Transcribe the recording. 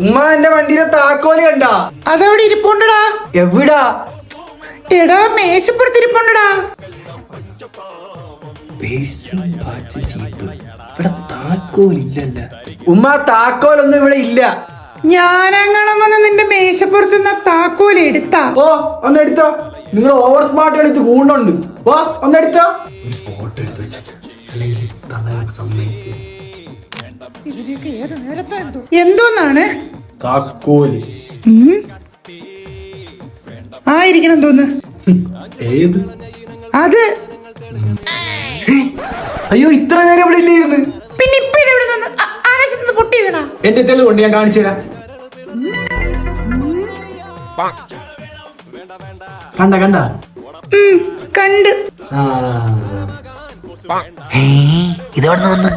ഉമ്മ എന്റെ വണ്ടിയിലെ താക്കോല് കണ്ടാ? അതവിടെ ഇരിപ്പുണ്ടടാ. എവിടാ? എടാ മേശപ്പുറത്ത് ഇരിപ്പുണ്ടടാ. ഇവിടെ താക്കോലില്ലല്ല. ഉമ്മ താക്കോലൊന്നും ഇവിടെ ഇല്ല. ഞാനങ്ങനെ വന്ന് നിന്റെ മേശപ്പുറത്ത് നിന്ന് താക്കോൽ എടുത്താ. ഓ ഒന്നെടുത്തോ. നിങ്ങൾ ഓവർ സ്മാർട്ട് കളിച്ച് കൂടുന്നുണ്ട്. ഓ ഒന്നെടുത്തോ. ഒരു ഫോട്ടോ എടുത്ത് വെച്ചിട്ട് അല്ലെങ്കിൽ സമ്മതിക്കും. എന്തോന്നാണ്? താക്കോല് ആയിരിക്കണം തോന്ന്. ഏത്? അത്. അയ്യോ ഇത്ര നേരം ഇവിടെ ഇല്ലായിരുന്നു. പിന്നെ ഇപ്പൊ എവിടെ നിന്ന് ആകാശത്ത് നിന്ന് പൊട്ടി വീണാ? എന്റെ തെളിവുണ്ട്, ഞാൻ കാണിച്ചു തരാം. കണ്ട കണ്ട കണ്ട്. ഇതെവിടെ നിന്ന്?